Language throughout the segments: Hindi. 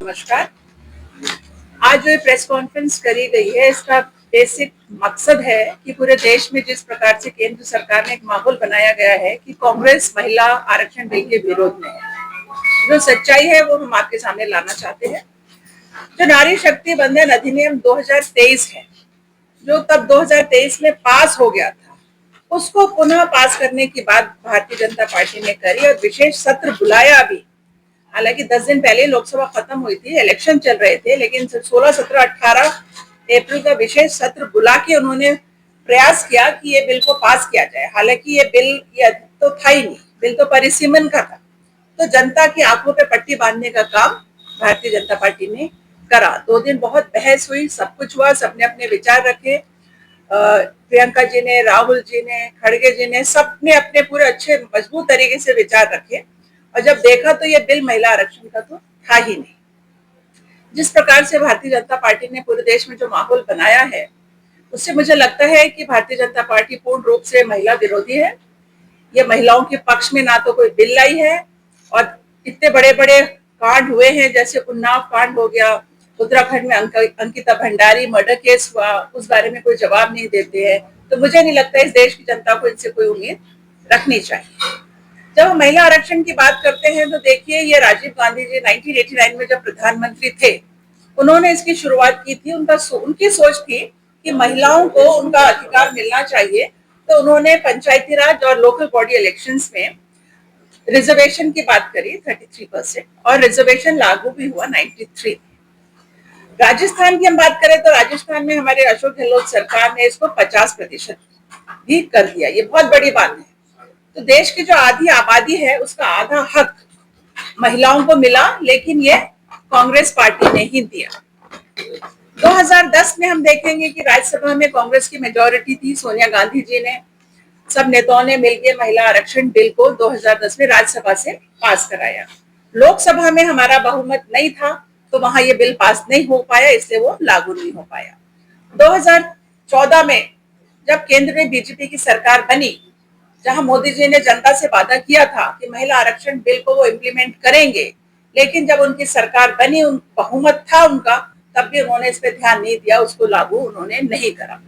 नमस्कार। आज जो प्रेस कॉन्फ्रेंस करी गई है, इसका बेसिक मकसद है कि पूरे देश में जिस प्रकार से केंद्र सरकार ने एक माहौल बनाया गया है कि कांग्रेस महिला आरक्षण बिल के विरोध में है, जो सच्चाई है वो हम आपके सामने लाना चाहते हैं। जो नारी शक्ति बंधन अधिनियम 2023 है, जो तब 2023 में पास हो गया था, उसको पुनः पास करने की बात भारतीय जनता पार्टी ने करी और विशेष सत्र बुलाया भी। हालांकि 10 दिन पहले लोकसभा खत्म हुई थी, इलेक्शन चल रहे थे, लेकिन 16, 17, 18 अप्रैल का विशेष सत्र बुला के उन्होंने प्रयास किया कि ये बिल को पास किया जाए। हालांकि ये तो था ही नहीं, बिल तो परिसीमन का था। तो जनता की आंखों पे पट्टी बांधने का काम भारतीय जनता पार्टी ने करा। 2 दिन बहुत बहस हुई, सब कुछ हुआ, सबने अपने विचार रखे। प्रियंका जी ने, राहुल जी ने, खड़गे जी ने, सबने अपने पूरे अच्छे मजबूत तरीके से विचार रखे और जब देखा तो ये बिल महिला आरक्षण का तो था ही नहीं। जिस प्रकार से भारतीय जनता पार्टी ने पूरे देश में जो माहौल बनाया है, उससे मुझे लगता है कि भारतीय जनता पार्टी पूर्ण रूप से महिला विरोधी है। ये महिलाओं के पक्ष में ना तो कोई बिल लाई है और इतने बड़े बड़े कांड हुए हैं, जैसे उन्नाव कांड हो गया, उत्तराखंड में अंकिता भंडारी मर्डर केस हुआ, उस बारे में कोई जवाब नहीं देते हैं। तो मुझे नहीं लगता इस देश की जनता को इनसे कोई उम्मीद रखनी चाहिए। जब हम महिला आरक्षण की बात करते हैं तो देखिए, ये राजीव गांधी जी 1989 में जब प्रधानमंत्री थे, उन्होंने इसकी शुरुआत की थी। उनकी सोच थी कि महिलाओं को उनका अधिकार मिलना चाहिए। तो उन्होंने पंचायती राज और लोकल बॉडी इलेक्शंस में रिजर्वेशन की बात करी 33% और रिजर्वेशन लागू भी हुआ 93। राजस्थान की हम बात करें तो राजस्थान में हमारे अशोक गहलोत सरकार ने इसको 50% भी कर दिया। ये बहुत बड़ी बात है। तो देश की जो आधी आबादी है, उसका आधा हक महिलाओं को मिला, लेकिन ये कांग्रेस पार्टी ने ही दिया। 2010 में हम देखेंगे कि राज्यसभा में कांग्रेस की मेजोरिटी थी, सोनिया गांधी जी ने, सब नेताओं ने मिलकर महिला आरक्षण बिल को 2010 में राज्यसभा से पास कराया। लोकसभा में हमारा बहुमत नहीं था, तो वहां ये बिल पास नहीं हो पाया, इसलिए वो लागू नहीं हो पाया। 2014 में जब केंद्र में बीजेपी की सरकार बनी, जहां मोदी जी ने जनता से वादा किया था कि महिला आरक्षण बिल को वो इम्प्लीमेंट करेंगे, लेकिन जब उनकी सरकार बनी, उन बहुमत था उनका, तब भी उन्होंने इस पे ध्यान नहीं दिया, उसको लागू उन्होंने नहीं करा।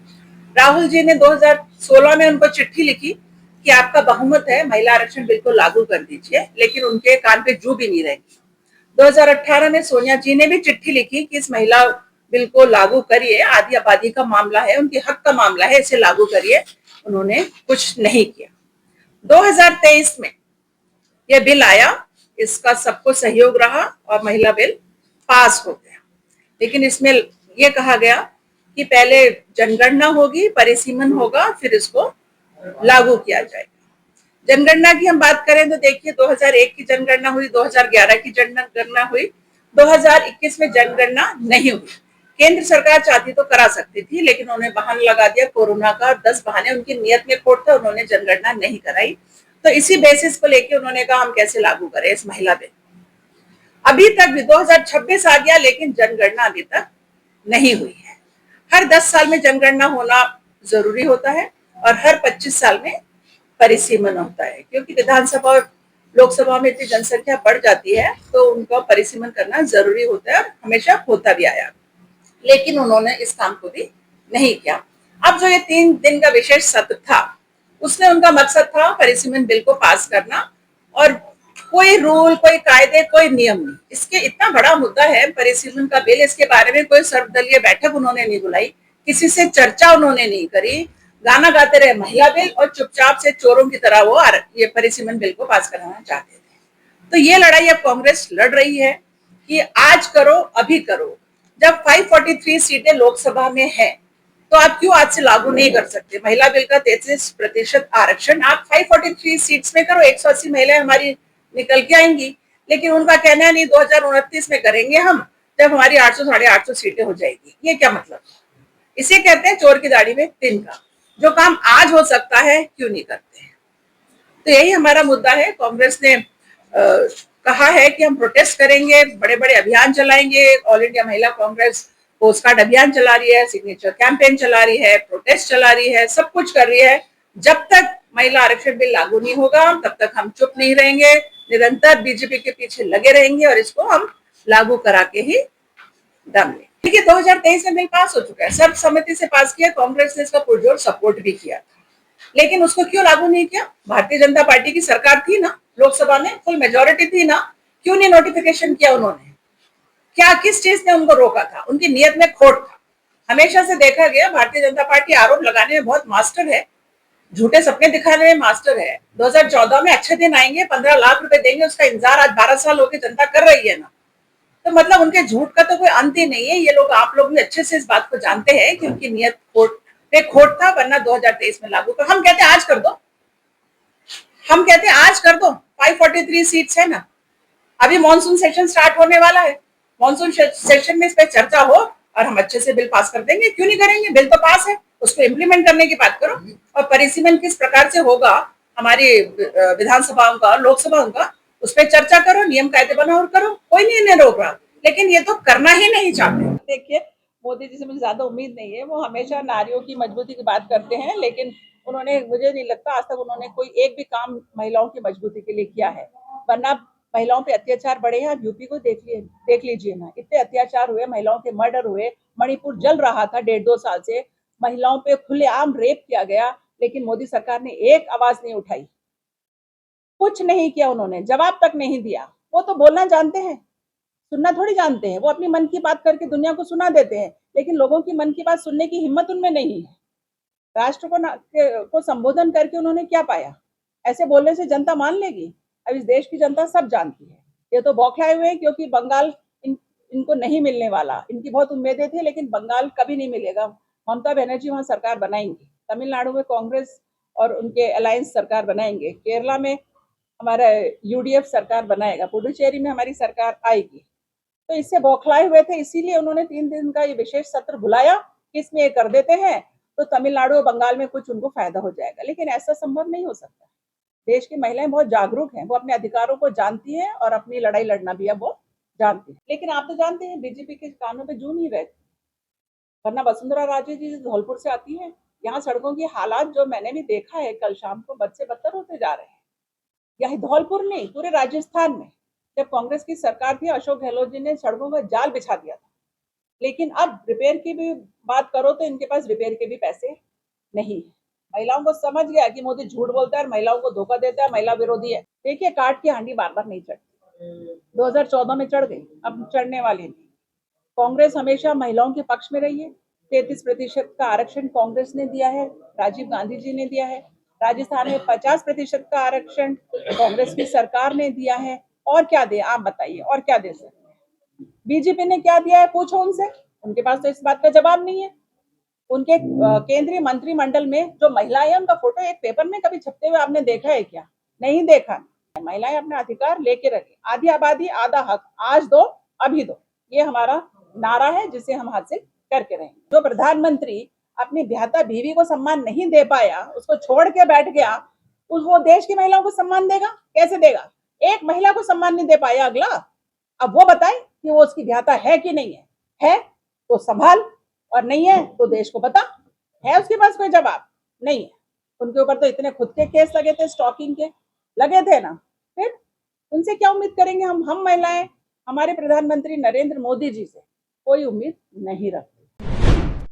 राहुल जी ने 2016 में उनको चिट्ठी लिखी कि आपका बहुमत है, महिला आरक्षण बिल को लागू कर दीजिए, लेकिन उनके कान पे जू भी नहीं रहेगी। 2018 में सोनिया जी ने भी चिट्ठी लिखी कि इस महिला बिल को लागू करिए, आधी आबादी का मामला है, उनके हक का मामला है, इसे लागू करिए। उन्होंने कुछ नहीं किया। 2023 में यह बिल आया, इसका सबको सहयोग रहा और महिला बिल पास हो गया। लेकिन इसमें यह कहा गया कि पहले जनगणना होगी, परिसीमन होगा, फिर इसको लागू किया जाएगा। जनगणना की हम बात करें तो देखिए, 2001 की जनगणना हुई, 2011 की जनगणना हुई, 2021 में जनगणना नहीं हुई। केंद्र सरकार चाहती तो करा सकती थी, लेकिन उन्होंने बहाना लगा दिया कोरोना का, 10 बहाने, उनकी नियत में खोट था, उन्होंने जनगणना नहीं कराई। तो इसी बेसिस को लेके उन्होंने कहा हम कैसे लागू करें इस महिला बिल। अभी तक भी 2026 आ गया, लेकिन जनगणना अभी तक नहीं हुई है। हर 10 साल में जनगणना होना जरूरी होता है और हर 25 साल में परिसीमन होता है, क्योंकि विधानसभा और लोकसभा में इतनी जनसंख्या बढ़ जाती है, तो उनका परिसीमन करना जरूरी होता है और हमेशा होता भी आया। लेकिन उन्होंने इस काम को भी नहीं किया। अब जो ये 3 दिन का विशेष सत्र था, उसमें उनका मकसद था परिसीमन बिल को पास करना, और कोई रूल, कोई कायदे, कोई नियम नहीं। इसके इतना बड़ा मुद्दा है परिसीमन का बिल, इसके बारे में कोई सर्वदलीय बैठक उन्होंने नहीं बुलाई, किसी से चर्चा उन्होंने नहीं करी, गाना गाते रहे महिला बिल और चुपचाप से चोरों की तरह वो ये परिसीमन बिल को पास कराना चाहते थे। तो ये लड़ाई अब कांग्रेस लड़ रही है कि आज करो, अभी करो। जब 543 सीटें लोकसभा में है, तो आप क्यों आज से लागू नहीं कर सकते? महिला बिल का 33% आरक्षण आप 543 सीट्स में करो, 180 महिलाएं हमारी निकल के आएंगी। लेकिन उनका कहना है नहीं, 2029 में करेंगे हम, जब हमारी 800 साढ़े 800 सीटें हो जाएगी। ये क्या मतलब? इसे कहते हैं चोर की दाढ़ी में तिनका। जो काम आज हो सकता है, क्यों नहीं करते हैं? तो यही हमारा मुद्दा है। कांग्रेस ने कहा है कि हम प्रोटेस्ट करेंगे, बड़े बड़े अभियान चलाएंगे। ऑल इंडिया महिला कांग्रेस पोस्ट कार्ड अभियान चला रही है, सिग्नेचर कैंपेन चला रही है, प्रोटेस्ट चला रही है, सब कुछ कर रही है। जब तक महिला आरक्षण बिल लागू नहीं होगा, तब तक हम चुप नहीं रहेंगे, निरंतर बीजेपी के पीछे लगे रहेंगे और इसको हम लागू करा के ही दम ले। देखिए 2023 में बिल पास हो चुका है, सर्वसम्मति से पास किया, कांग्रेस ने इसका पुरजोर सपोर्ट भी किया था, लेकिन उसको क्यों लागू नहीं किया? भारतीय जनता पार्टी की सरकार थी ना, लोकसभा में फुल मेजोरिटी थी ना, क्यों नहीं नोटिफिकेशन किया उन्होंने? क्या किस चीज ने उनको रोका था? उनकी नीयत में खोट था। हमेशा से देखा गया भारतीय जनता पार्टी आरोप लगाने में बहुत मास्टर है, झूठे सपने दिखाने में मास्टर है। 2014 में अच्छे दिन आएंगे, 15 लाख रुपए देंगे, उसका इंतजार आज 12 साल होकर जनता कर रही है ना। तो मतलब उनके झूठ का तो कोई अंत ही नहीं है। ये लोग, आप लोग भी अच्छे से इस बात को जानते हैं कि उनकी नीयत खोट था, वरना 2023 में लागू कर। हम कहते हैं आज कर दो, हम कहते हैं आज कर दो। 543 सीट्स है ना, अभी मॉनसून सेशन स्टार्ट होने वाला है, मॉनसून सेशन में इस पर चर्चा हो और हम अच्छे से बिल पास कर देंगे। क्यों नहीं करेंगे? बिल तो पास है, उसको इम्प्लीमेंट करने की बात करो। और परिसीमन किस प्रकार से होगा हमारी विधानसभाओं का, लोकसभाओं का, उस पर चर्चा करो, नियम कायदे बनाओ और करो, कोई नहीं रोक रहा। लेकिन ये तो करना ही नहीं चाहते। देखिए मोदी जी से मुझे ज्यादा उम्मीद नहीं है, वो हमेशा नारियों की मजबूती की बात करते हैं, लेकिन उन्होंने, मुझे नहीं लगता आज तक उन्होंने कोई एक भी काम महिलाओं की मजबूती के लिए किया है। वरना महिलाओं पे अत्याचार बढ़े हैं। आप यूपी को देख लीजिए ना, इतने अत्याचार हुए, महिलाओं के मर्डर हुए, मणिपुर जल रहा था 1.5-2 साल से, महिलाओं पे खुलेआम रेप किया गया, लेकिन मोदी सरकार ने एक आवाज नहीं उठाई, कुछ नहीं किया, उन्होंने जवाब तक नहीं दिया। वो तो बोलना जानते हैं, सुनना थोड़ी जानते हैं। वो अपनी मन की बात करके दुनिया को सुना देते हैं, लेकिन लोगों की मन की बात सुनने की हिम्मत उनमें नहीं है। राष्ट्र को संबोधन करके उन्होंने क्या पाया? ऐसे बोलने से जनता मान लेगी? अब इस देश की जनता सब जानती है। ये तो बौखलाए हुए हैं क्योंकि बंगाल इनको नहीं मिलने वाला। इनकी बहुत उम्मीदें थी, लेकिन बंगाल कभी नहीं मिलेगा। ममता बनर्जी वहां सरकार बनाएंगी, तमिलनाडु में कांग्रेस और उनके अलायंस सरकार बनाएंगे, केरला में हमारा यूडीएफ सरकार बनाएगा, पुडुचेरी में हमारी सरकार आएगी। तो इससे बौखलाए हुए थे, इसीलिए उन्होंने 3 दिन का ये विशेष सत्र बुलाया कि इसमें ये कर देते हैं तो तमिलनाडु और बंगाल में कुछ उनको फायदा हो जाएगा। लेकिन ऐसा संभव नहीं हो सकता। देश की महिलाएं बहुत जागरूक हैं, वो अपने अधिकारों को जानती हैं और अपनी लड़ाई लड़ना भी अब वो जानती है। लेकिन आप तो जानते हैं बीजेपी के कानों पे जू नहीं रहे, वरना वसुंधरा राजे जी धौलपुर से आती है। यहाँ सड़कों की हालात जो मैंने भी देखा है, कल शाम को बद से बदतर होते जा रहे हैं। यही धौलपुर नहीं, पूरे राजस्थान में जब कांग्रेस की सरकार थी, अशोक गहलोत जी ने सड़कों का जाल बिछा दिया था। लेकिन अब रिपेयर की भी बात करो तो इनके पास रिपेयर के भी पैसे नहीं है। महिलाओं को समझ गया कि मोदी झूठ बोलता है और महिलाओं को धोखा देता है, महिला विरोधी है। देखिए काट की हांडी बार बार नहीं चढ़ती, 2014 में चढ़ गई, अब चढ़ने वाली नहीं। कांग्रेस हमेशा महिलाओं के पक्ष में रही है। 33% का आरक्षण कांग्रेस ने दिया है, राजीव गांधी जी ने दिया है। राजस्थान में 50% का आरक्षण कांग्रेस की सरकार ने दिया है। और क्या दे, आप बताइए, और क्या दे सकते हैं? बीजेपी ने क्या दिया है, पूछो उनसे, उनके पास तो इस बात का जवाब नहीं है। उनके केंद्रीय मंत्रिमंडल में जो महिलाएं हैं, उनका फोटो एक पेपर में कभी छपते हुए आपने देखा है क्या? नहीं देखा। महिलाएं अपना अधिकार लेके रखें। आधी आबादी आधा हक, आज दो अभी दो, ये हमारा नारा है जिसे हम हासिल करके रहेंगे। जो प्रधानमंत्री अपनी ब्याहता बीवी को सम्मान नहीं दे पाया, उसको छोड़ के बैठ गया, वो देश की महिलाओं को सम्मान देगा? कैसे देगा? एक महिला को सम्मान नहीं दे पाया अगला, अब वो बताए कि वो उसकी ब्याहता है कि नहीं है तो संभाल, और नहीं है तो देश को बता। है उसके पास कोई जवाब? नहीं है। उनके ऊपर तो इतने खुद के केस लगे थे, स्टॉकिंग के लगे थे ना, फिर उनसे क्या उम्मीद करेंगे हम महिलाएं? हमारे प्रधानमंत्री नरेंद्र मोदी जी से कोई उम्मीद नहीं रखते।